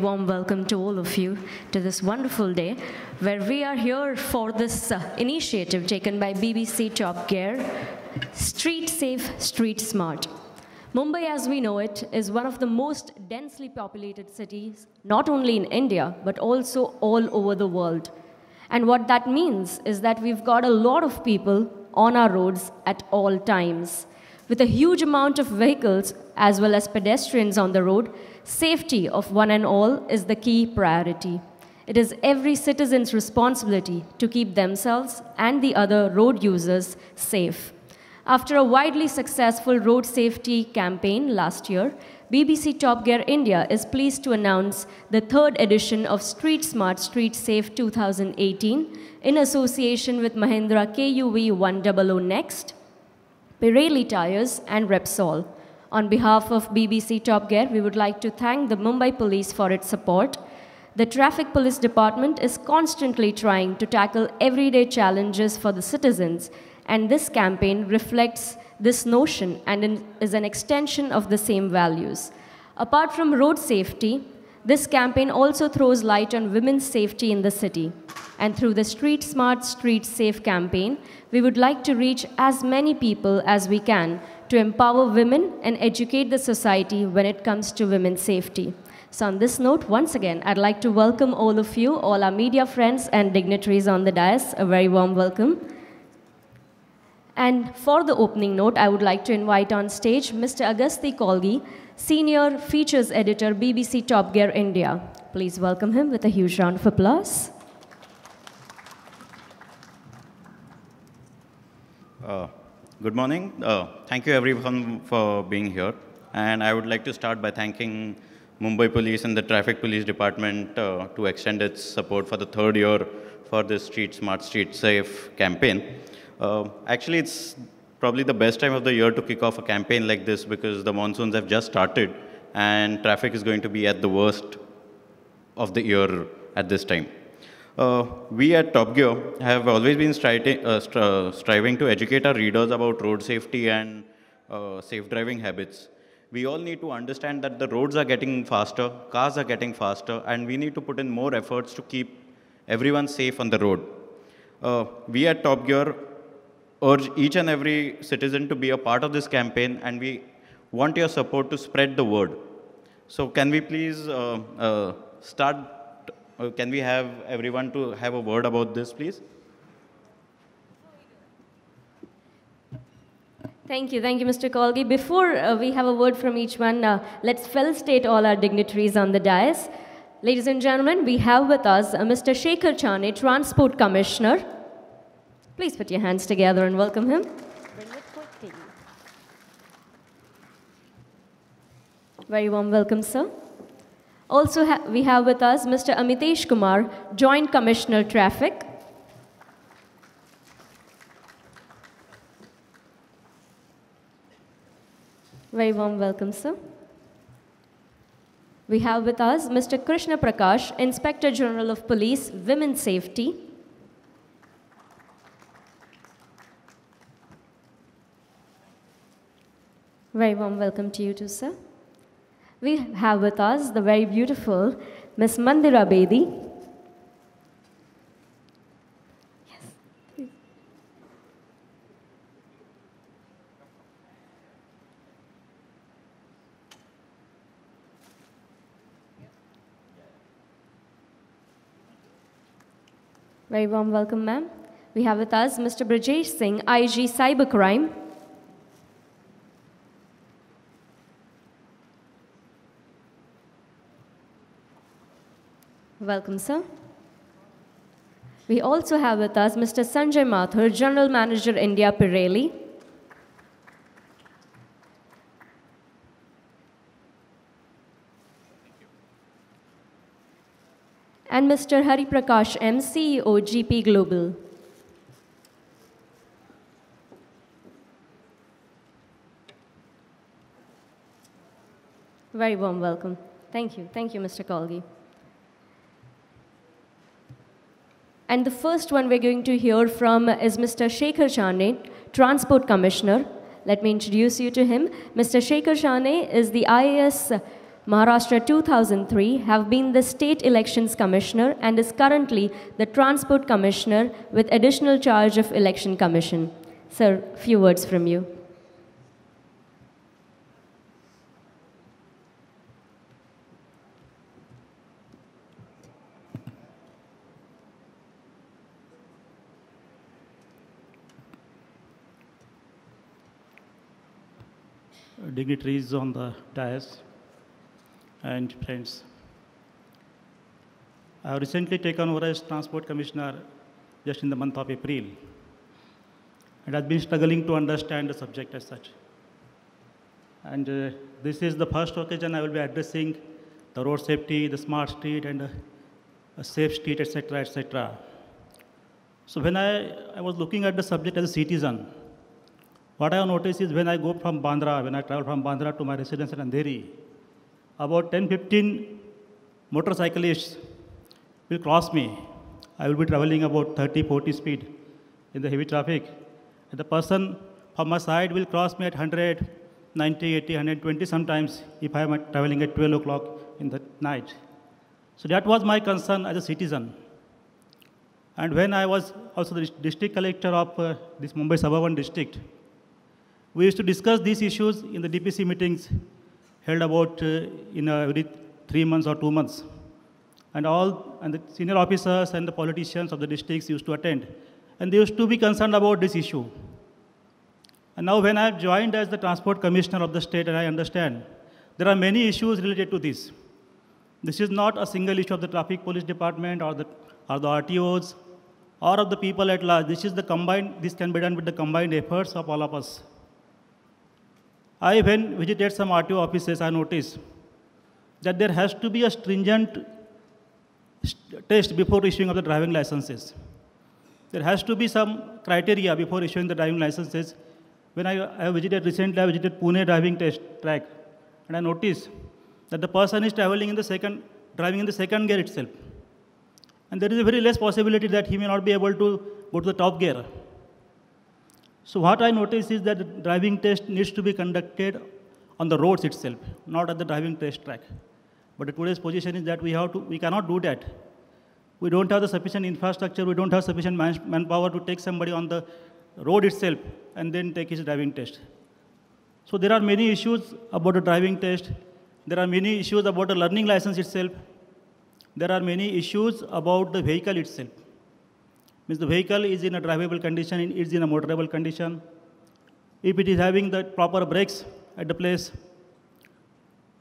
warm welcome to all of you to this wonderful day where we are here for this initiative taken by BBC Top Gear, Street Safe, Street Smart. Mumbai, as we know it, is one of the most densely populated cities, not only in India, but also all over the world. And what that means is that we've got a lot of people on our roads at all times. With a huge amount of vehicles as well as pedestrians on the road, safety of one and all is the key priority. It is every citizen's responsibility to keep themselves and the other road users safe. After a widely successful road safety campaign last year, BBC Top Gear India is pleased to announce the third edition of Street Smart, Street Safe 2018 in association with Mahindra KUV 100 Next, Pirelli Tires and Repsol. On behalf of BBC Top Gear, we would like to thank the Mumbai Police for its support. The Traffic Police Department is constantly trying to tackle everyday challenges for the citizens, and this campaign reflects this notion and is an extension of the same values. Apart from road safety, this campaign also throws light on women's safety in the city. And through the Street Smart, Street Safe campaign, we would like to reach as many people as we can to empower women and educate the society when it comes to women's safety. So on this note, once again, I'd like to welcome all of you, all our media friends and dignitaries on the dais. A very warm welcome. And for the opening note, I would like to invite on stage Mr. Agasti Kolgi, Senior Features Editor, BBC Top Gear India. Please welcome him with a huge round of applause. Good morning. Thank you everyone for being here. And I would like to start by thanking Mumbai Police and the Traffic Police Department to extend its support for the third year for this Street Smart, Street Safe campaign. Actually, it's probably the best time of the year to kick off a campaign like this because the monsoons have just started and traffic is going to be at the worst of the year at this time. We at Top Gear have always been striving to educate our readers about road safety and safe driving habits. We all need to understand that the roads are getting faster, cars are getting faster, and we need to put in more efforts to keep everyone safe on the road. We at Top Gear urge each and every citizen to be a part of this campaign, and we want your support to spread the word. So can we please can we have everyone to have a word about this, please? Thank you, Mr. Kolgi. Before we have a word from each one, let's felicitate all our dignitaries on the dais. Ladies and gentlemen, we have with us Mr. Shekhar Chane, Transport Commissioner. Please put your hands together and welcome him. Very warm welcome, sir. Also, we have with us Mr. Amitesh Kumar, Joint Commissioner Traffic. Very warm welcome, sir. We have with us Mr. Krishna Prakash, Inspector General of Police, Women's Safety. Very warm welcome to you too, sir. We have with us the very beautiful Ms. Mandira Bedi. Yes, please. Very warm welcome, ma'am. We have with us Mr. Brajesh Singh, IG Cybercrime. Welcome, sir. We also have with us Mr. Sanjay Mathur, General Manager, India, Pirelli. And Mr. Hari Prakash M, CEO, GP Global. Very warm welcome. Thank you, Mr. Kolgi. And the first one we're going to hear from is Mr. Shekhar Chane, Transport Commissioner. Let me introduce you to him. Mr. Shekhar Chane is the IAS Maharashtra 2003 have been the State Elections Commissioner and is currently the Transport Commissioner with additional charge of Election Commission. Sir, few words from you. Dignitaries on the dais and friends. I have recently taken over as Transport Commissioner just in the month of April, and I've been struggling to understand the subject as such. And this is the first occasion I will be addressing the road safety, the smart street, and a safe street, etc., etc. So when I was looking at the subject as a citizen, what I have noticed is when I go from Bandra, when I travel from Bandra to my residence in Andheri, about 10-15 motorcyclists will cross me. I will be traveling about 30-40 speed in the heavy traffic. And the person from my side will cross me at 100, 90, 80, 120 sometimes if I am traveling at 12 o'clock in the night. So that was my concern as a citizen. And when I was also the district collector of this Mumbai suburban district, we used to discuss these issues in the DPC meetings held about in every 3 months or 2 months. And the senior officers and the politicians of the districts used to attend. And they used to be concerned about this issue. And now when I have joined as the Transport Commissioner of the state, and I understand, there are many issues related to this. This is not a single issue of the Traffic Police Department or the RTOs or of the people at large. This can be done with the combined efforts of all of us. When visited some RTO offices, I noticed that there has to be a stringent test before issuing of the driving licenses. There has to be some criteria before issuing the driving licenses. When I visited recently, I visited Pune driving test track, and I noticed that the person is driving in the second gear itself. And there is a very less possibility that he may not be able to go to the top gear. So what I noticed is that the driving test needs to be conducted on the roads itself, not at the driving test track. But today's position is that we cannot do that. We don't have the sufficient infrastructure, we don't have sufficient manpower to take somebody on the road itself and then take his driving test. So there are many issues about the driving test. There are many issues about the learning license itself. There are many issues about the vehicle itself. Means the vehicle is in a drivable condition, it is in a motorable condition. If it is having the proper brakes at the place.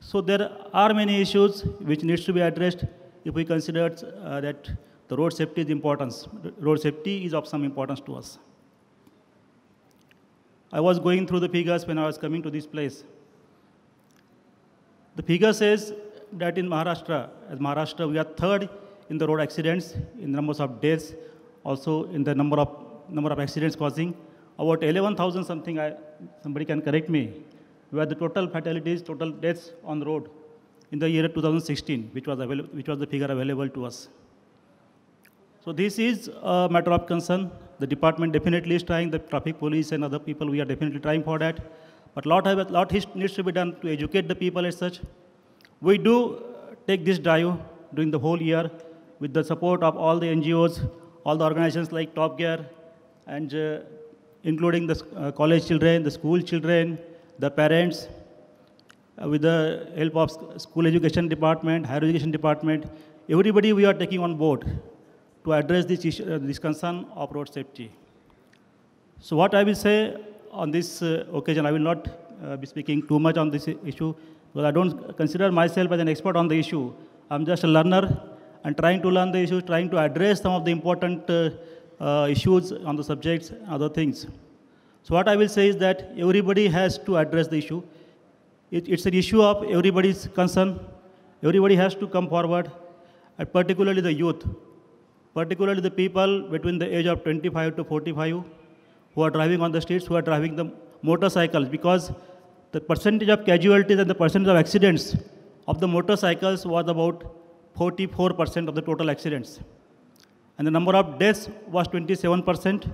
So there are many issues which needs to be addressed if we consider that the road safety is important. Road safety is of some importance to us. I was going through the figures when I was coming to this place. The figure says that in Maharashtra, we are third in the road accidents, in the numbers of deaths, also in the number of accidents causing. About 11,000 something, somebody can correct me, were the total fatalities, total deaths on the road in the year 2016, which was the figure available to us. So this is a matter of concern. The department definitely is trying, the traffic police and other people, we are definitely trying for that. But lot needs to be done to educate the people as such. We do take this drive during the whole year with the support of all the NGOs, all the organizations like Top Gear, and including the college children, the school children, the parents, with the help of school education department, higher education department, everybody we are taking on board to address this issue, this concern of road safety. So what I will say on this occasion, I will not be speaking too much on this issue, because I don't consider myself as an expert on the issue. I'm just a learner and trying to learn the issues, trying to address some of the important issues on the subjects, other things. So what I will say is that everybody has to address the issue. It's an issue of everybody's concern. Everybody has to come forward, and particularly the youth, particularly the people between the age of 25 to 45 who are driving on the streets, who are driving the motorcycles, because the percentage of casualties and the percentage of accidents of the motorcycles was about 44% of the total accidents. And the number of deaths was 27%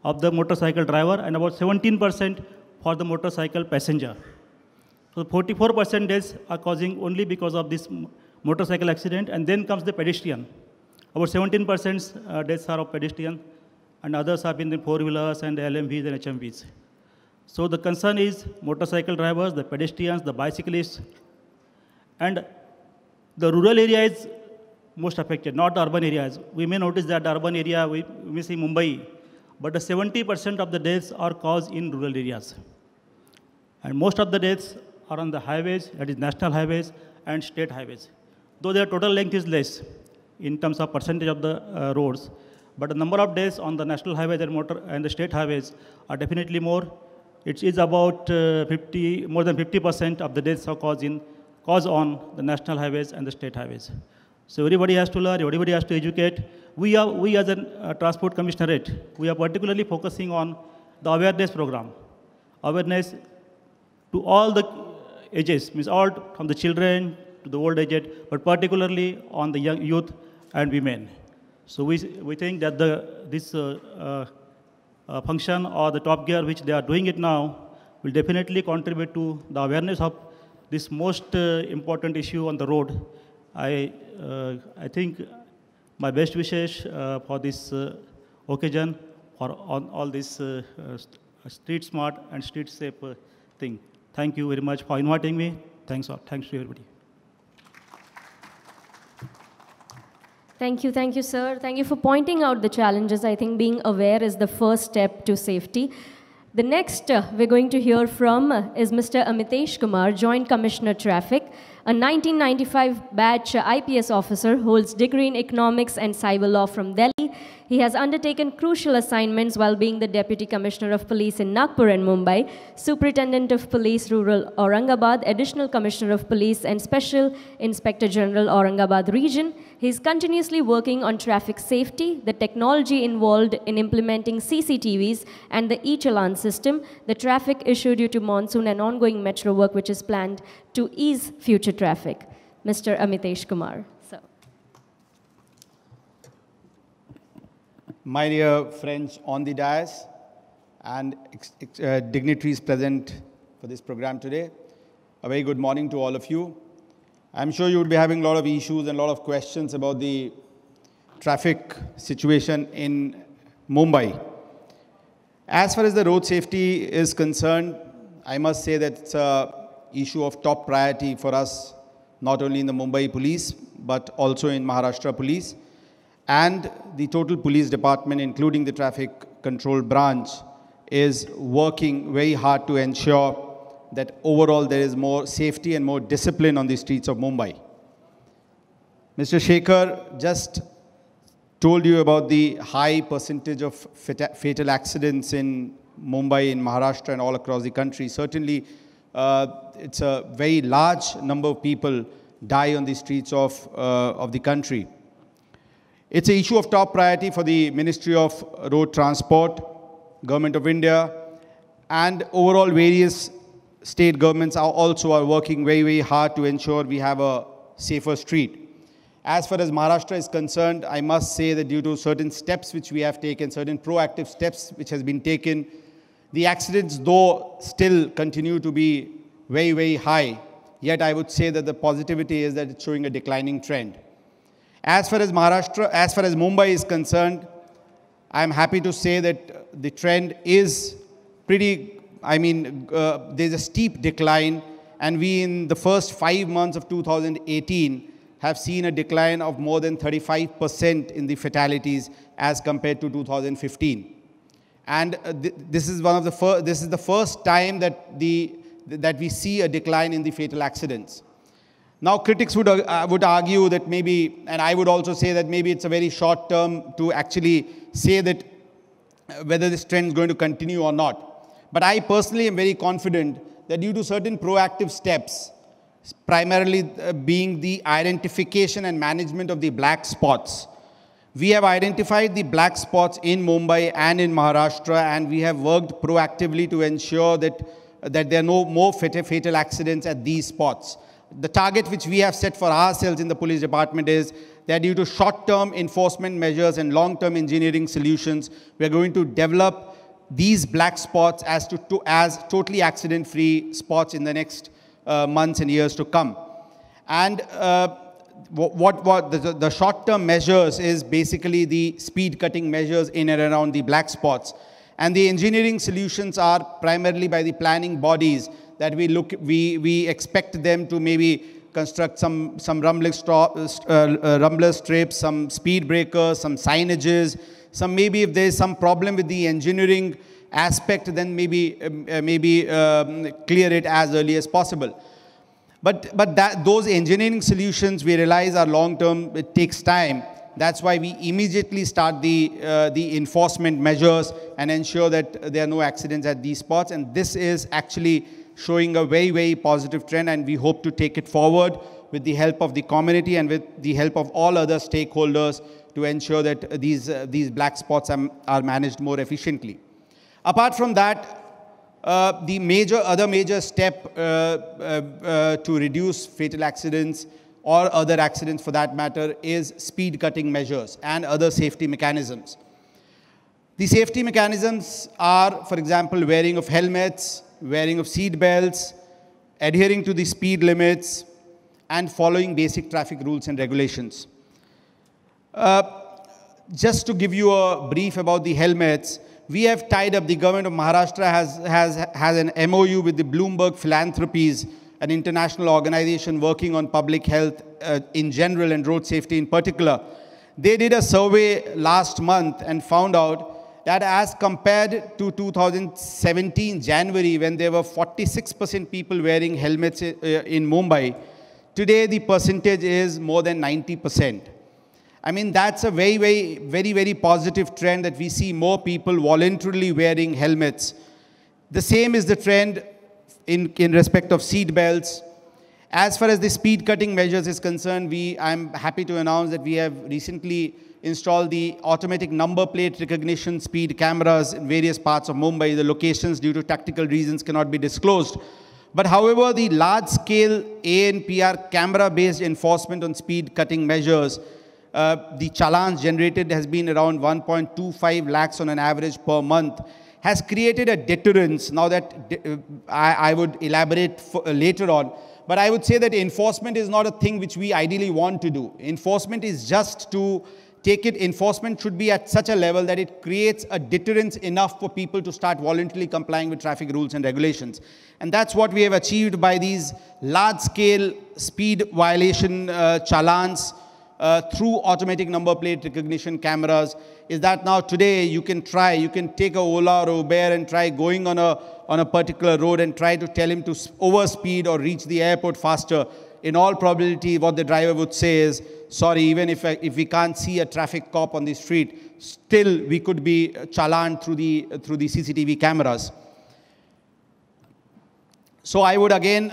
of the motorcycle driver and about 17% for the motorcycle passenger. So 44% deaths are causing only because of this motorcycle accident, and then comes the pedestrian. About 17% deaths are of pedestrian, and others have been the four-wheelers and the LMVs and HMVs. So the concern is motorcycle drivers, the pedestrians, the bicyclists, and the rural area is most affected, not the urban areas. We may notice that the urban area, we may see Mumbai, but the 70% of the deaths are caused in rural areas. And most of the deaths are on the highways, that is national highways and state highways. Though their total length is less in terms of percentage of the roads, but the number of deaths on the national highways and the state highways are definitely more. It is about more than 50% of the deaths are caused on the national highways and the state highways. So everybody has to learn, everybody has to educate. We as a Transport Commissionerate, we are particularly focusing on the awareness program. Awareness to all the ages, means all from the children to the old aged, but particularly on the young youth and women. So we think that this function or the Top Gear, which they are doing it now, will definitely contribute to the awareness of this most important issue on the road. I think my best wishes for this occasion, on all this street smart and street safe thing. Thank you very much for inviting me. Thanks to everybody. Thank you, sir. Thank you for pointing out the challenges. I think being aware is the first step to safety. The next we're going to hear from is Mr. Amitesh Kumar, Joint Commissioner Traffic, a 1995 batch IPS officer, holds degree in economics and cyber law from Delhi. He has undertaken crucial assignments while being the Deputy Commissioner of Police in Nagpur and Mumbai, Superintendent of Police Rural Aurangabad, Additional Commissioner of Police and Special Inspector General Aurangabad Region. He is continuously working on traffic safety, the technology involved in implementing CCTVs and the e-challan system, the traffic issue due to monsoon and ongoing metro work which is planned to ease future traffic. Mr. Amitesh Kumar. My dear friends on the dais and dignitaries present for this program today, a very good morning to all of you. I'm sure you would be having a lot of issues and a lot of questions about the traffic situation in Mumbai. As far as the road safety is concerned, I must say that it's an issue of top priority for us, not only in the Mumbai Police, but also in Maharashtra Police. And the total police department, including the traffic control branch, is working very hard to ensure that overall there is more safety and more discipline on the streets of Mumbai. Mr. Shekhar just told you about the high percentage of fatal accidents in Mumbai, in Maharashtra and all across the country. Certainly, it's a very large number of people die on the streets of the country. It's an issue of top priority for the Ministry of Road Transport, Government of India, and overall various state governments are also working very, very hard to ensure we have a safer street. As far as Maharashtra is concerned, I must say that due to certain steps which we have taken, certain proactive steps which has been taken, the accidents though still continue to be very, very high, yet I would say that the positivity is that it's showing a declining trend. As far as Mumbai is concerned, I'm happy to say that the trend is pretty, there's a steep decline, and we in the first 5 months of 2018 have seen a decline of more than 35% in the fatalities as compared to 2015. And this is the first time that we see a decline in the fatal accidents. Now, critics would argue that maybe, and I would also say that maybe it's a very short term to actually say that whether this trend is going to continue or not. But I personally am very confident that due to certain proactive steps, primarily being the identification and management of the black spots, we have identified the black spots in Mumbai and in Maharashtra, and we have worked proactively to ensure that there are no more fatal accidents at these spots. The target which we have set for ourselves in the police department is that due to short-term enforcement measures and long-term engineering solutions, we are going to develop these black spots as totally accident-free spots in the next months and years to come. And the short-term measures is basically the speed cutting measures in and around the black spots. And the engineering solutions are primarily by the planning bodies that we expect them to maybe construct some rumbler strips, some speed breakers, some signages, some maybe if there is some problem with the engineering aspect, then maybe clear it as early as possible. But those engineering solutions we realize are long-term, it takes time. That's why we immediately start the enforcement measures and ensure that there are no accidents at these spots. And this is actually showing a very, very positive trend, and we hope to take it forward with the help of the community and with the help of all other stakeholders to ensure that these black spots are managed more efficiently. Apart from that, the other major step to reduce fatal accidents or other accidents for that matter is speed cutting measures and other safety mechanisms. The safety mechanisms are, for example, wearing of helmets, wearing of seat belts, adhering to the speed limits, and following basic traffic rules and regulations. Just to give you a brief about the helmets, we have tied up, the government of Maharashtra has an MOU with the Bloomberg Philanthropies, an international organization working on public health in general and road safety in particular. They did a survey last month and found out that as compared to 2017 January, when there were 46% people wearing helmets in Mumbai, today the percentage is more than 90%. I mean, that's a very positive trend that we see more people voluntarily wearing helmets. The same is the trend in respect of seat belts. As far as the speed cutting measures is concerned, I'm happy to announce that we have recently installed the automatic number plate recognition speed cameras in various parts of Mumbai. The locations, due to tactical reasons, cannot be disclosed. But however, the large-scale ANPR camera-based enforcement on speed cutting measures, the challans generated has been around 1.25 lakhs on an average per month, has created a deterrence. Now that I would elaborate later on, but I would say that enforcement is not a thing which we ideally want to do. Enforcement is just to take it, enforcement should be at such a level that it creates a deterrence enough for people to start voluntarily complying with traffic rules and regulations. And that's what we have achieved by these large-scale speed violation challans through automatic number plate recognition cameras, is that now today you can take a Ola or Uber and try going on a particular road and try to tell him to overspeed or reach the airport faster. In all probability, what the driver would say is, sorry, even if we can't see a traffic cop on the street, still we could be challaned through the CCTV cameras. So I would again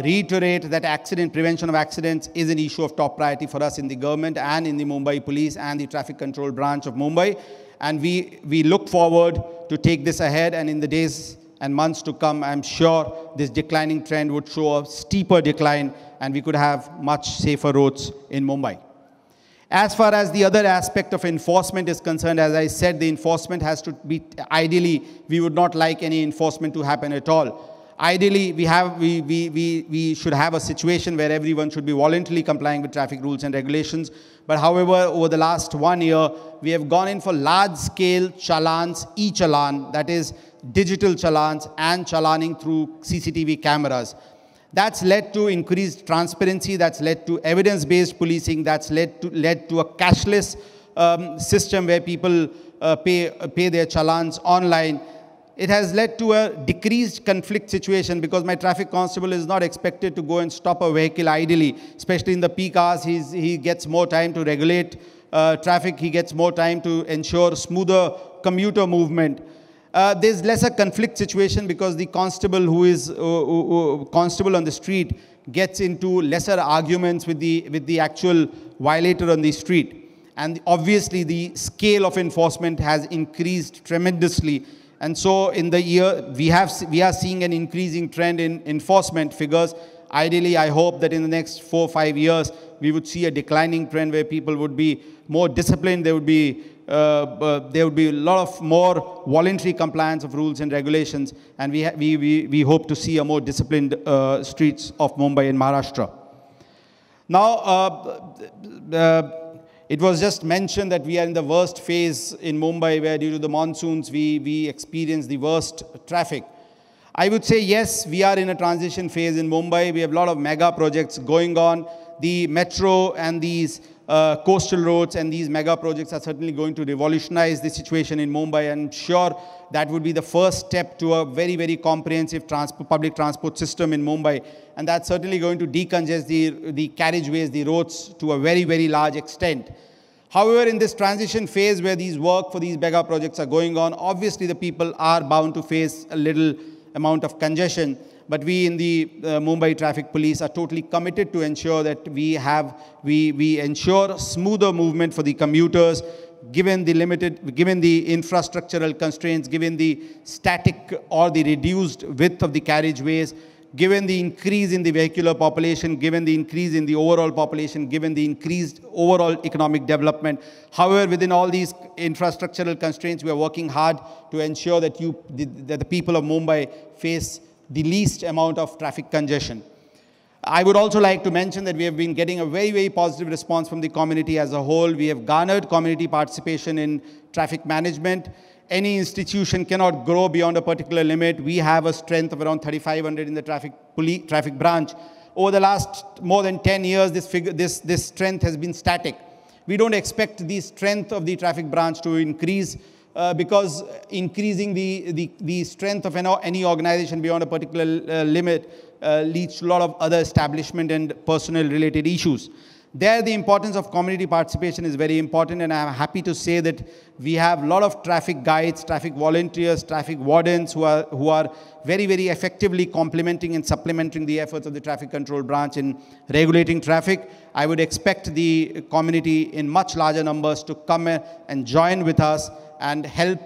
reiterate that prevention of accidents is an issue of top priority for us in the government and in the Mumbai Police and the Traffic Control Branch of Mumbai. And we look forward to take this ahead, and in the days and months to come, I'm sure this declining trend would show a steeper decline and we could have much safer roads in Mumbai. As far as the other aspect of enforcement is concerned, as I said, the enforcement has to be, ideally, we would not like any enforcement to happen at all. Ideally, we should have a situation where everyone should be voluntarily complying with traffic rules and regulations. But however, over the last 1 year, we have gone in for large-scale challans, e-challan, that is digital challans, and challaning through CCTV cameras. That's led to increased transparency, that's led to evidence-based policing, that's led to a cashless system where people pay their challans online. It has led to a decreased conflict situation because my traffic constable is not expected to go and stop a vehicle ideally, especially in the peak hours. He gets more time to regulate traffic. He gets more time to ensure smoother commuter movement. There's lesser conflict situation because the constable who is constable on the street gets into lesser arguments with the actual violator on the street. And obviously the scale of enforcement has increased tremendously. And so in the year, we are seeing an increasing trend in enforcement figures. Ideally, I hope that in the next 4 or 5 years, we would see a declining trend where people would be more disciplined, they would be there would be a lot of more voluntary compliance of rules and regulations, and we hope to see a more disciplined streets of Mumbai and Maharashtra. Now, it was just mentioned that we are in the worst phase in Mumbai, where due to the monsoons, we experience the worst traffic. I would say, yes, we are in a transition phase in Mumbai. We have a lot of mega projects going on. The metro and these coastal roads and these mega projects are certainly going to revolutionize the situation in Mumbai. I'm sure that would be the first step to a very, very comprehensive public transport system in Mumbai. And that's certainly going to decongest the carriageways, the roads, to a very, very large extent. However, in this transition phase where these work for these mega projects are going on, obviously the people are bound to face a little amount of congestion. But we in the Mumbai Traffic Police are totally committed to ensure that we ensure smoother movement for the commuters, given the infrastructural constraints, given the static or the reduced width of the carriageways, given the increase in the vehicular population, given the increase in the overall population, given the increased overall economic development. However, within all these infrastructural constraints, we are working hard to ensure that the people of Mumbai face the least amount of traffic congestion. I would also like to mention that we have been getting a very, very positive response from the community as a whole. We have garnered community participation in traffic management. Any institution cannot grow beyond a particular limit. We have a strength of around 3,500 in the traffic branch. Over the last more than 10 years, this strength has been static. We don't expect the strength of the traffic branch to increase because increasing the strength of any organization beyond a particular limit leads to a lot of other establishment and personnel related issues. There, the importance of community participation is very important, and I'm happy to say that we have a lot of traffic guides, traffic volunteers, traffic wardens who are very, very effectively complementing and supplementing the efforts of the traffic control branch in regulating traffic. I would expect the community in much larger numbers to come and join with us and help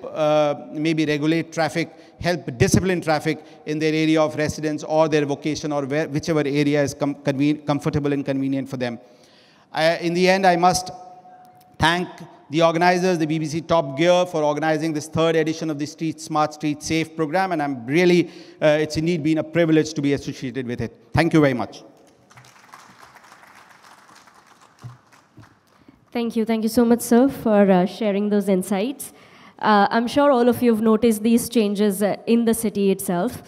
maybe regulate traffic, help discipline traffic in their area of residence or their vocation or whichever area is comfortable and convenient for them. In the end, I must thank the organizers, the BBC Top Gear, for organizing this third edition of the Street Smart, Street Safe program, and I'm really, it's indeed been a privilege to be associated with it. Thank you very much. Thank you so much, sir, for sharing those insights. I'm sure all of you have noticed these changes in the city itself.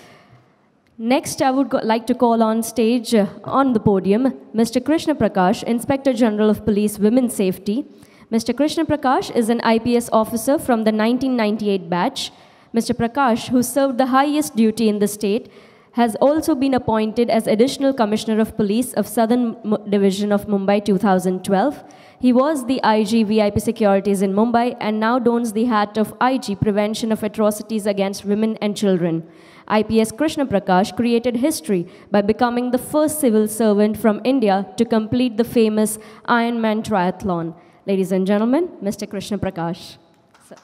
Next, I would like to call on stage, on the podium, Mr. Krishna Prakash, Inspector General of Police Women's Safety. Mr. Krishna Prakash is an IPS officer from the 1998 batch. Mr. Prakash, who served the highest duty in the state, has also been appointed as Additional Commissioner of Police of Southern Division of Mumbai 2012. He was the IG VIP Securities in Mumbai and now dons the hat of IG Prevention of Atrocities Against Women and Children. IPS Krishna Prakash created history by becoming the first civil servant from India to complete the famous Ironman triathlon. Ladies and gentlemen, Mr. Krishna Prakash. Sir.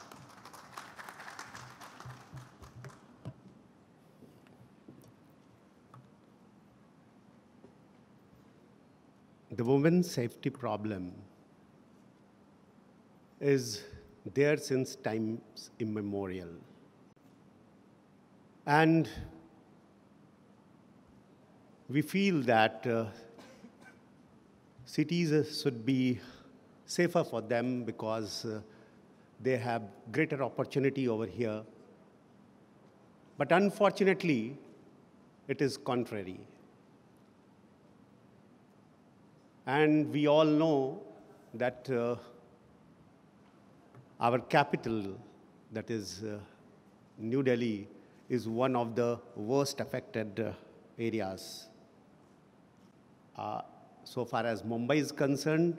The women's safety problem is there since times immemorial. And we feel that cities should be safer for them because they have greater opportunity over here. But unfortunately, it is contrary. And we all know that our capital, that is New Delhi, is one of the worst affected areas. So far as Mumbai is concerned,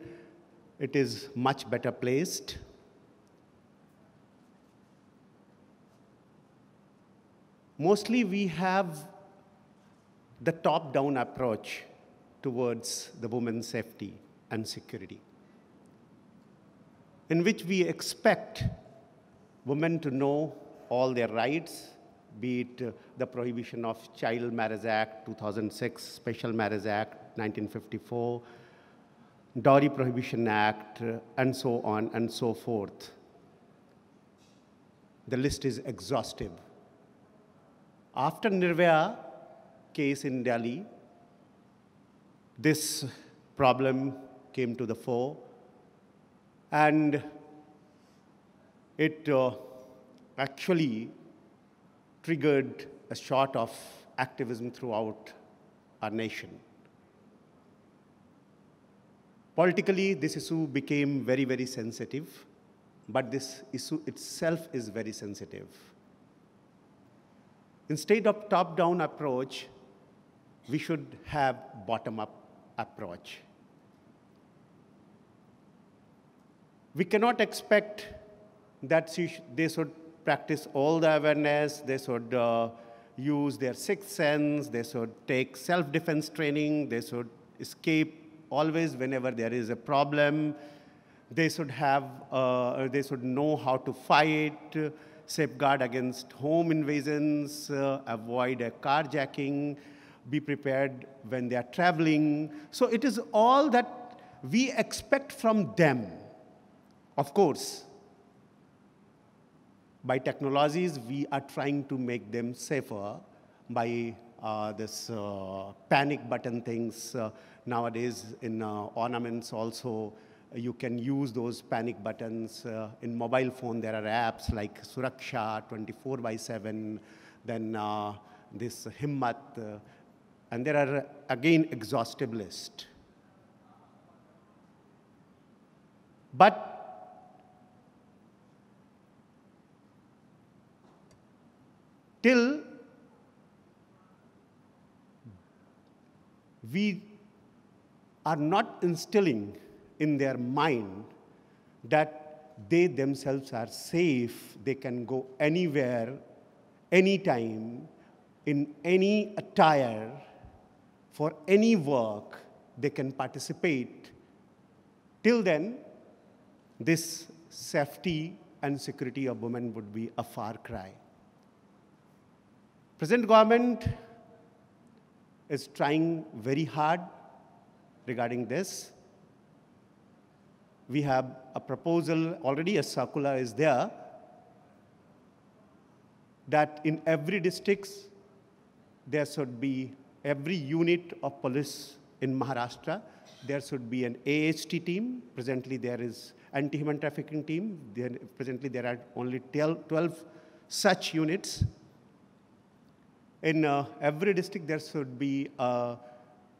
it is much better placed. Mostly we have the top-down approach towards the women's safety and security, in which we expect women to know all their rights, be it the Prohibition of Child Marriage Act 2006, Special Marriage Act 1954, Dowry Prohibition Act, and so on and so forth. the list is exhaustive. After Nirvaya case in Delhi, this problem came to the fore, and it actually triggered a shot of activism throughout our nation. Politically, this issue became very, very sensitive, but this issue itself is very sensitive. Instead of top-down approach, we should have bottom-up approach. We cannot expect that they should practice all the awareness, they should use their sixth sense, they should take self-defense training, they should escape always whenever there is a problem, they should know how to fight, safeguard against home invasions, avoid a carjacking, be prepared when they are traveling. So it is all that we expect from them. Of course, by technologies, we are trying to make them safer by this panic button things. Nowadays, in ornaments also, you can use those panic buttons. In mobile phone, there are apps like Suraksha 24/7, then this Himmat, and there are, again, exhaustive list. But till we are not instilling in their mind that they themselves are safe, they can go anywhere, anytime, in any attire, for any work, they can participate. Till then, this safety and security of women would be a far cry. Present government is trying very hard regarding this. We have a proposal, already a circular is there, that in every district, there should be, every unit of police in Maharashtra, there should be an AHT team. Presently, there is anti-human trafficking team. Presently, there are only 12 such units. In every district, there should be an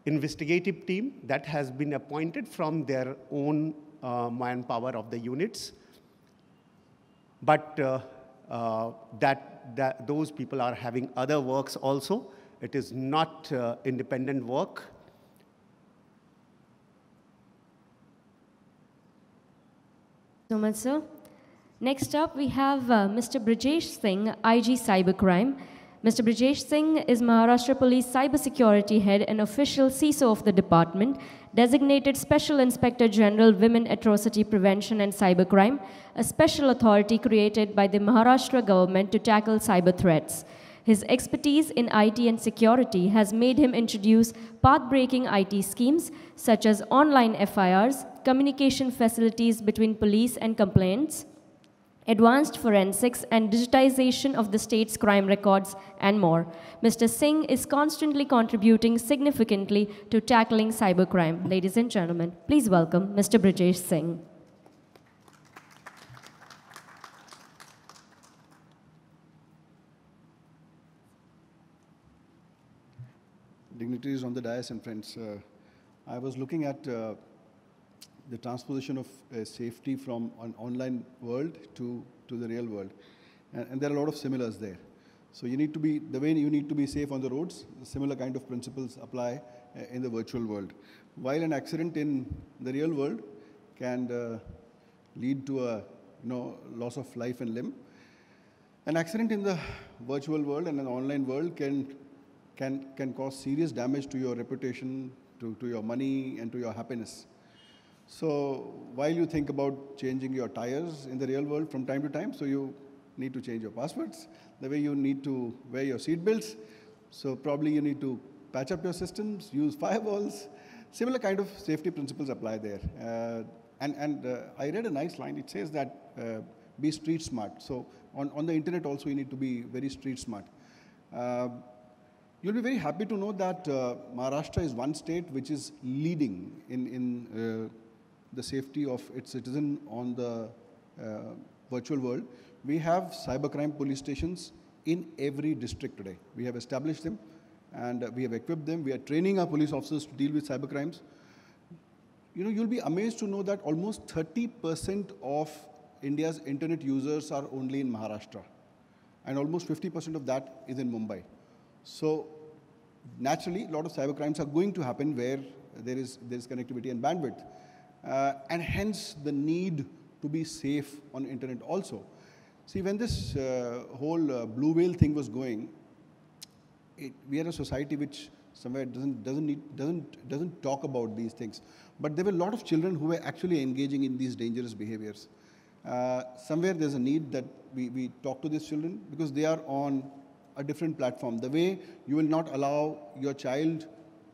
investigative team that has been appointed from their own manpower of the units. But those people are having other works also. It is not independent work. So much, sir. Next up, we have Mr. Brijesh Singh, IG Cybercrime. Mr. Brijesh Singh is Maharashtra Police Cybersecurity Head and official CISO of the department, designated Special Inspector General Women Atrocity Prevention and Cybercrime, a special authority created by the Maharashtra government to tackle cyber threats. His expertise in IT and security has made him introduce path-breaking IT schemes such as online FIRs, communication facilities between police and complainants, advanced forensics and digitization of the state's crime records, and more. Mr. Singh is constantly contributing significantly to tackling cybercrime. Ladies and gentlemen, please welcome Mr. Brijesh Singh. Dignitaries on the dais and friends, I was looking at the transposition of safety from an online world to the real world. And there are a lot of similars there. So you need to be, the way you need to be safe on the roads, similar kind of principles apply in the virtual world. While an accident in the real world can lead to a loss of life and limb, an accident in the virtual world and an online world can cause serious damage to your reputation, to your money, and to your happiness. So while you think about changing your tires in the real world from time to time, so you need to change your passwords, the way you need to wear your seat belts, so probably you need to patch up your systems, use firewalls. Similar kind of safety principles apply there. I read a nice line. It says that be street smart. So on the internet also, you need to be very street smart. You'll be very happy to know that Maharashtra is one state which is leading in the safety of its citizen on the virtual world. We have cybercrime police stations in every district today. We have established them and we have equipped them. We are training our police officers to deal with cybercrimes. You know, you'll be amazed to know that almost 30% of India's internet users are only in Maharashtra, and almost 50% of that is in Mumbai. So naturally, a lot of cybercrimes are going to happen where there is connectivity and bandwidth, and hence the need to be safe on internet also. See, when this whole blue whale thing was going, we are a society which somewhere doesn't talk about these things. But there were a lot of children who were actually engaging in these dangerous behaviors. Somewhere there's a need that we talk to these children because they are on a different platform. The way you will not allow your child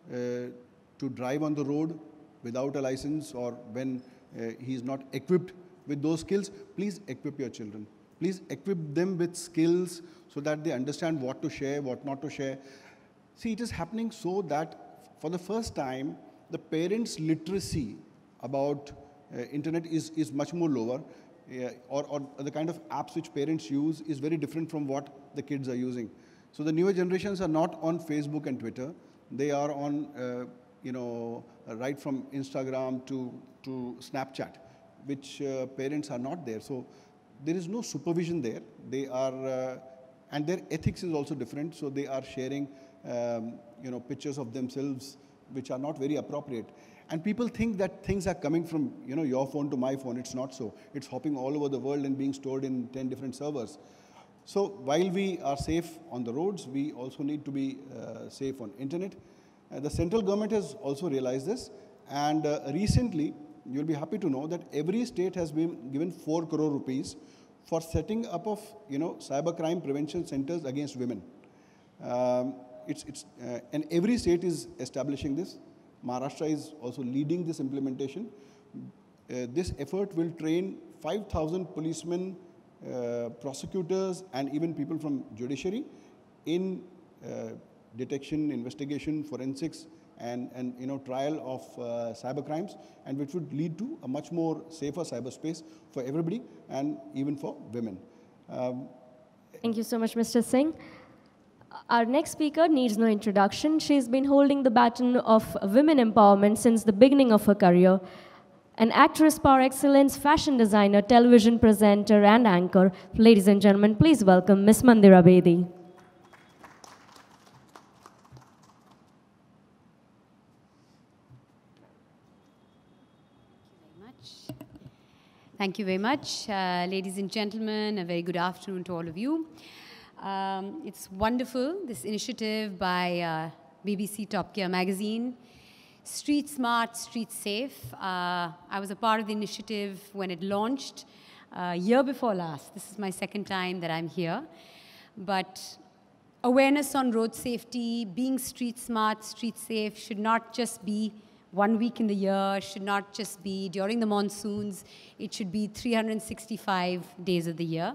to drive on the road without a license or when he is not equipped with those skills, please equip your children. Please equip them with skills so that they understand what to share, what not to share. See, it is happening so that for the first time, the parents' literacy about internet is much more lower, or the kind of apps which parents use is very different from what the kids are using. So the newer generations are not on Facebook and Twitter. They are on, right from Instagram to Snapchat, which parents are not there. So there is no supervision there. They are, and their ethics is also different. So they are sharing, pictures of themselves which are not very appropriate. And people think that things are coming from, your phone to my phone. It's not so. It's hopping all over the world and being stored in 10 different servers. So while we are safe on the roads, we also need to be safe on internet. The central government has also realized this. And recently, you'll be happy to know that every state has been given 4 crore rupees for setting up of, cybercrime prevention centers against women. And every state is establishing this. Maharashtra is also leading this implementation. This effort will train 5,000 policemen, prosecutors, and even people from judiciary in detection, investigation, forensics, and trial of cybercrimes, and which would lead to a much more safer cyberspace for everybody and even for women. Thank you so much, Mr. Singh. Our next speaker needs no introduction. She's been holding the baton of women empowerment since the beginning of her career. An actress par excellence, fashion designer, television presenter, and anchor. Ladies and gentlemen, please welcome Ms. Mandira Bedi. Thank you very much. Ladies and gentlemen, a very good afternoon to all of you. It's wonderful, this initiative by BBC Top Gear magazine, Street Smart, Street Safe. I was a part of the initiative when it launched year before last. This is my second time that I'm here. But awareness on road safety, being street smart, street safe should not just be 1 week in the year, should not just be during the monsoons. It should be 365 days of the year.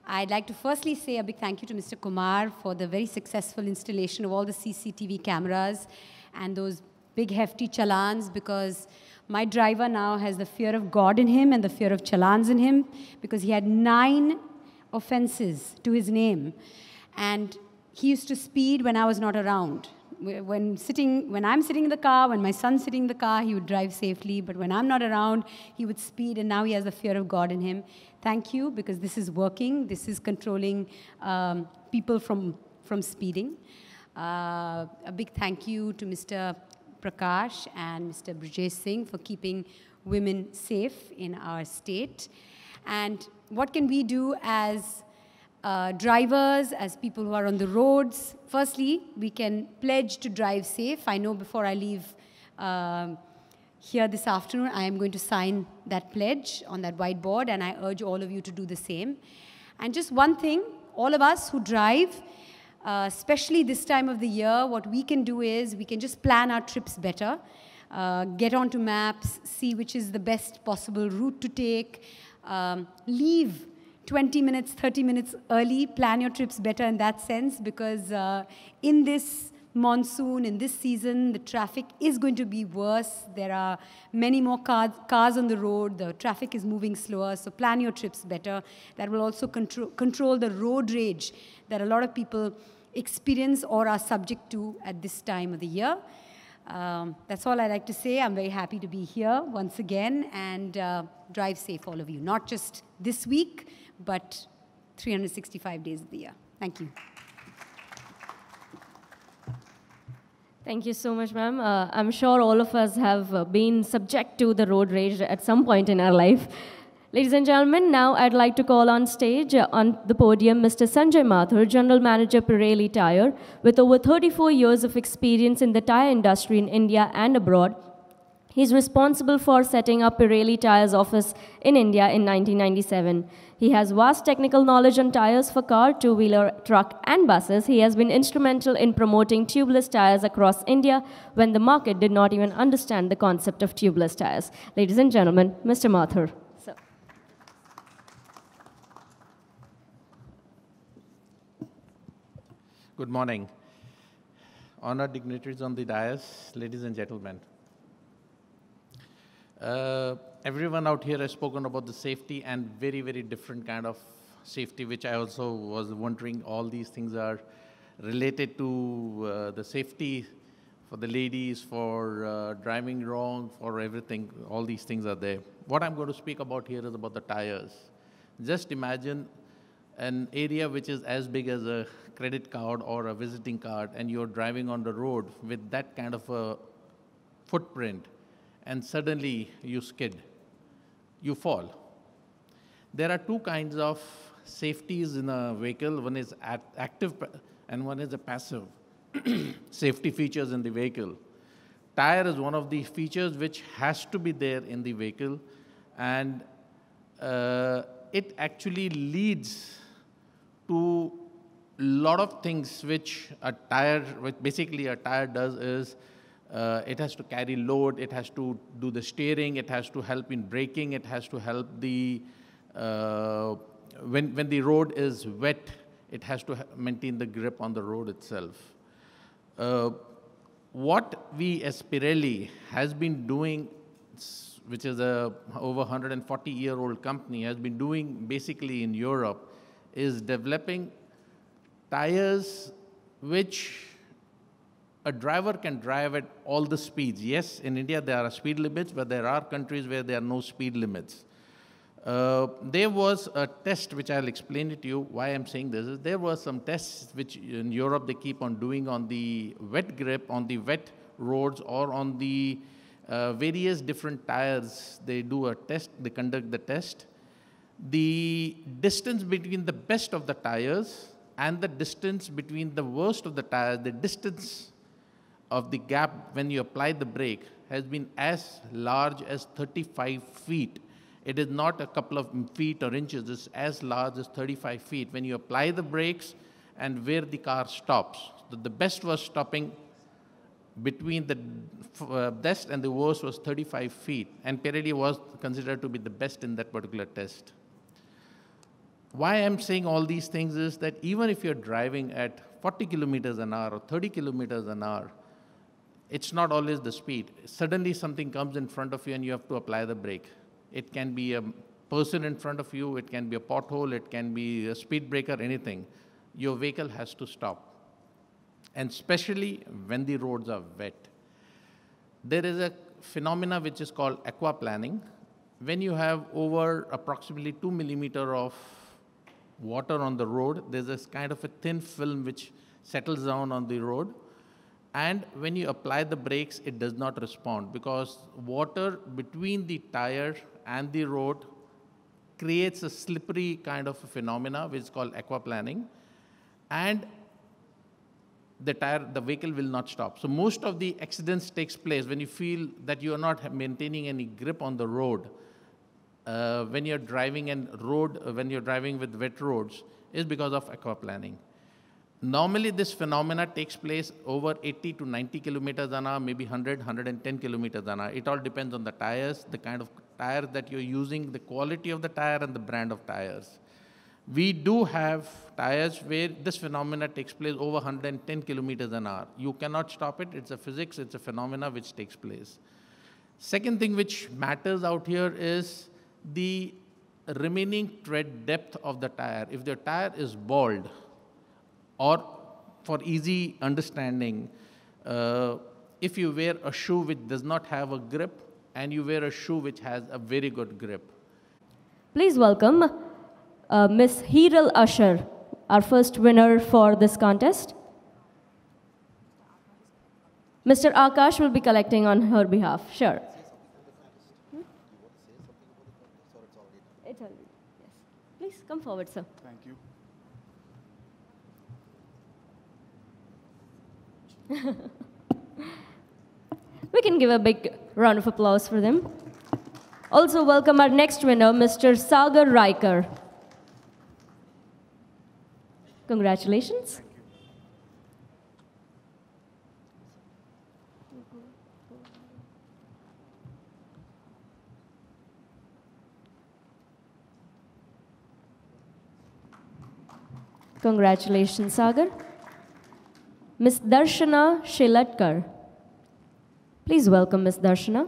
I'd like to firstly say a big thank you to Mr. Kumar for the very successful installation of all the CCTV cameras and those big hefty challans, because my driver now has the fear of God in him and the fear of challans in him, because he had 9 offenses to his name. And he used to speed when I was not around. When I'm sitting in the car, when my son's sitting in the car, he would drive safely. But when I'm not around, he would speed, and now he has the fear of God in him. Thank you, because this is working. This is controlling people from speeding. A big thank you to Mr. Prakash and Mr. Brijesh Singh for keeping women safe in our state. And what can we do as drivers, as people who are on the roads? Firstly, we can pledge to drive safe. I know before I leave here this afternoon, I am going to sign that pledge on that whiteboard, and I urge all of you to do the same. And just one thing, all of us who drive, especially this time of the year, what we can do is we can just plan our trips better, get onto maps, see which is the best possible route to take, leave 20 minutes, 30 minutes early. Plan your trips better in that sense, because in this monsoon, in this season, the traffic is going to be worse. There are many more cars on the road. The traffic is moving slower, so plan your trips better. That will also control the road rage that a lot of people experience or are subject to at this time of the year. That's all I like to say. I'm very happy to be here once again, and drive safe, all of you. Not just this week, but 365 days of the year. Thank you. Thank you so much, ma'am. I'm sure all of us have been subject to the road rage at some point in our life. Ladies and gentlemen, now I'd like to call on stage on the podium Mr. Sanjay Mathur, General Manager, Pirelli Tire, with over 34 years of experience in the tire industry in India and abroad. He's responsible for setting up Pirelli Tire's office in India in 1997. He has vast technical knowledge on tires for car, two-wheeler, truck, and buses. He has been instrumental in promoting tubeless tires across India when the market did not even understand the concept of tubeless tires. Ladies and gentlemen, Mr. Mathur. Good morning. Honored dignitaries on the dais, ladies and gentlemen. Everyone out here has spoken about the safety and very, very different kind of safety, which I also was wondering all these things are related to the safety for the ladies, for driving wrong, for everything. All these things are there. What I'm going to speak about here is about the tires. Just imagine an area which is as big as a credit card or a visiting card, and you're driving on the road with that kind of a footprint, and suddenly you skid, you fall. There are two kinds of safeties in a vehicle. One is active and one is a passive safety features in the vehicle. Tire is one of the features which has to be there in the vehicle, and it actually leads to a lot of things which basically a tire does is it has to carry load, it has to do the steering, it has to help in braking, it has to help the, when the road is wet, it has to maintain the grip on the road itself. What we as Pirelli has been doing, which is a over 140-year-old company, has been doing basically in Europe, is developing tires which a driver can drive at all the speeds. Yes, in India there are speed limits, but there are countries where there are no speed limits. There was a test, which I'll explain it to you why I'm saying this. Is there were some tests which in Europe they keep on doing on the wet grip, on the wet roads, or on the various different tires. They do a test, they conduct the test. The distance between the best of the tires and the distance between the worst of the tires, the distance of the gap when you apply the brake has been as large as 35 feet. It is not a couple of feet or inches, it's as large as 35 feet when you apply the brakes and where the car stops. So the best was stopping between the best and the worst was 35 feet, and Pirelli was considered to be the best in that particular test. Why I'm saying all these things is that even if you're driving at 40 kilometers an hour or 30 kilometers an hour, it's not always the speed. Suddenly something comes in front of you and you have to apply the brake. It can be a person in front of you, it can be a pothole, it can be a speed breaker, anything. Your vehicle has to stop. And especially when the roads are wet. There is a phenomena which is called aquaplaning. When you have over approximately 2 millimeters of water on the road, there's this kind of a thin film which settles down on the road. And when you apply the brakes, it does not respond because water between the tire and the road creates a slippery kind of a phenomena which is called aquaplaning. And the vehicle will not stop. So most of the accidents takes place when you feel that you are not maintaining any grip on the road. When you're driving when you're driving with wet roads, is because of aquaplaning. Normally, this phenomena takes place over 80 to 90 kilometers an hour, maybe 100, 110 kilometers an hour. It all depends on the tires, the kind of tire that you're using, the quality of the tire, and the brand of tires. We do have tires where this phenomena takes place over 110 kilometers an hour. You cannot stop it. It's a physics. It's a phenomena which takes place. Second thing which matters out here is the remaining tread depth of the tire. If the tire is bald, or for easy understanding, if you wear a shoe which does not have a grip and you wear a shoe which has a very good grip. Please welcome Miss Hiral Usher, our first winner for this contest. Mr. Akash will be collecting on her behalf. Sure. It's already, yes. Please come forward, sir. Thank you. We can give a big round of applause for them. Also welcome our next winner, Mr. Sagar Riker. Congratulations. Congratulations, Sagar. Ms. Darshana Shelatkar. Please welcome Ms. Darshana.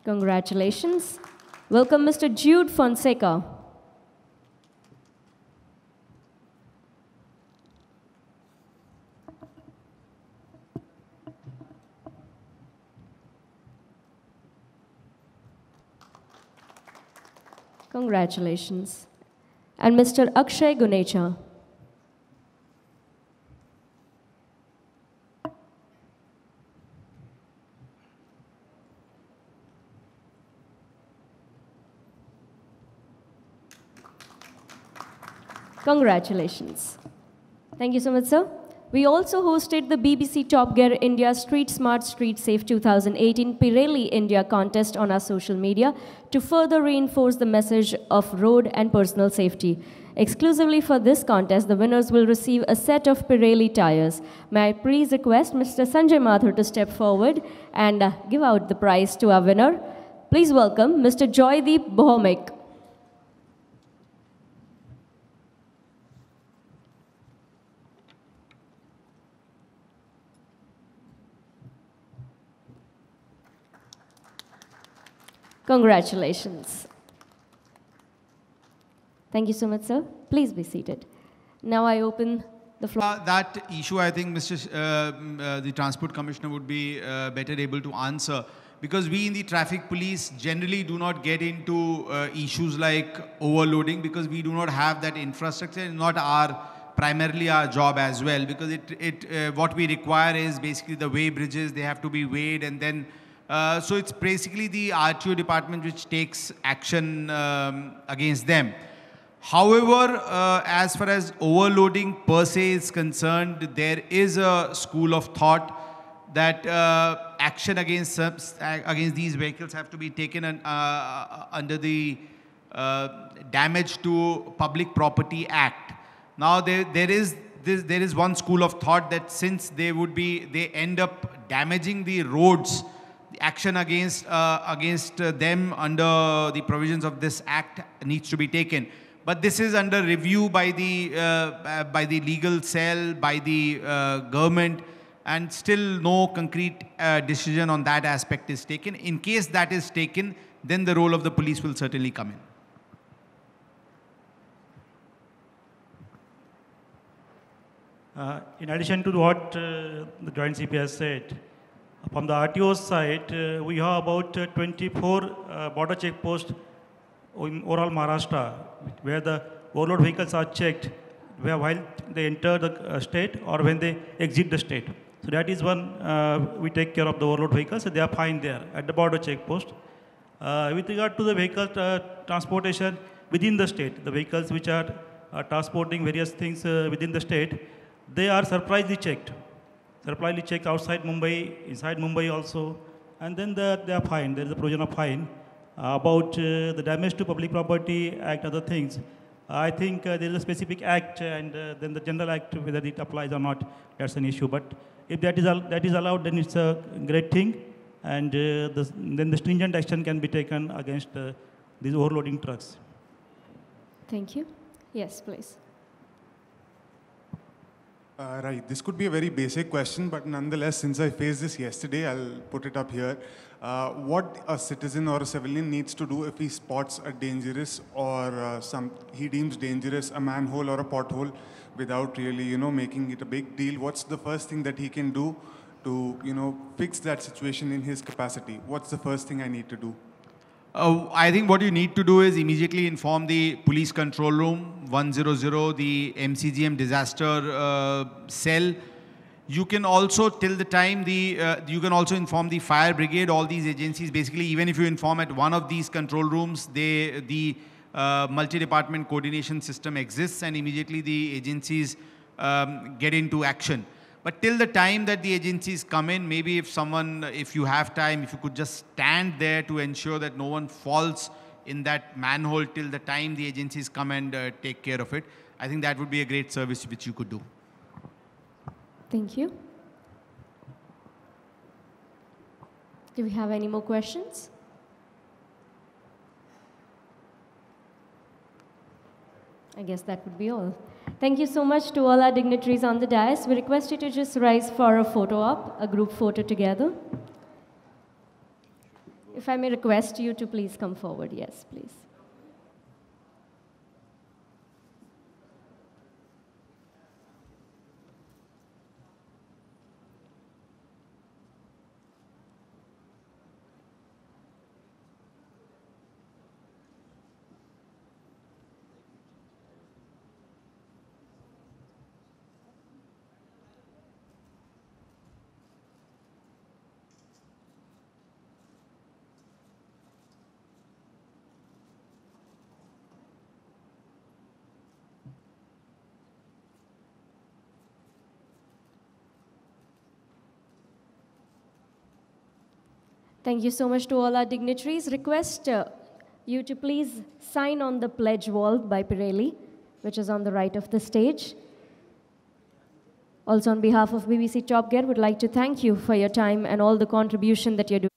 Congratulations. Welcome Mr. Jude Fonseca. Congratulations. And Mr. Akshay Gunecha. Congratulations. Thank you so much, sir. We also hosted the BBC Top Gear India Street Smart Street Safe 2018 Pirelli India contest on our social media to further reinforce the message of road and personal safety. Exclusively for this contest, the winners will receive a set of Pirelli tires. May I please request Mr. Sanjay Mathur to step forward and give out the prize to our winner. Please welcome Mr. Joydeep Bhomik. Congratulations. Thank you so much, sir. Please be seated. Now I open the floor. That issue, I think, the Transport Commissioner would be better able to answer, because we in the traffic police generally do not get into issues like overloading, because we do not have that infrastructure. It's not primarily our job as well, because what we require is basically the weigh bridges. They have to be weighed, and then so it's basically the RTO department which takes action against them. However, as far as overloading per se is concerned, there is a school of thought that action against these vehicles have to be taken under the Damage to Public Property Act. Now there is one school of thought that since they end up damaging the roads, action against them under the provisions of this act needs to be taken. But this is under review by the legal cell, by the government, and still no concrete decision on that aspect is taken. In case that is taken, then the role of the police will certainly come in. In addition to what the Joint CP has said, from the RTO side, we have about 24 border checkposts in overall Maharashtra, where the overload vehicles are checked while they enter the state or when they exit the state. So that is one, we take care of the overload vehicles, so they are fine there at the border checkpost. With regard to the vehicle transportation within the state, the vehicles which are transporting various things within the state, they are surprisingly checked. Surprisingly checked outside Mumbai, inside Mumbai also, and then they are fine. There is a provision of fine. About the Damage to Public Property Act, other things, I think there is a specific act, and then the general act, whether it applies or not, that's an issue. But if that is allowed, then it's a great thing, and then the stringent action can be taken against these overloading trucks. Thank you. Yes, please. Right. This could be a very basic question, but nonetheless, since I faced this yesterday, I'll put it up here. What a citizen or a civilian needs to do if he spots a dangerous or he deems dangerous a manhole or a pothole without really, making it a big deal. What's the first thing that he can do to, fix that situation in his capacity? What's the first thing I need to do? I think what you need to do is immediately inform the police control room, 100, the MCGM disaster cell. You can also, till the time you can also inform the fire brigade, all these agencies. Basically, even if you inform at one of these control rooms, the multi-department coordination system exists, and immediately the agencies get into action. But till the time that the agencies come in, maybe if you have time, if you could just stand there to ensure that no one falls in that manhole till the time the agencies come and take care of it, I think that would be a great service which you could do. Thank you. Do we have any more questions? I guess that would be all. Thank you so much to all our dignitaries on the dais. We request you to just rise for a photo op, a group photo together. If I may request you to please come forward. Yes, please. Thank you so much to all our dignitaries. Request you to please sign on the pledge wall by Pirelli, which is on the right of the stage. Also, on behalf of BBC Top Gear, would like to thank you for your time and all the contribution that you're doing.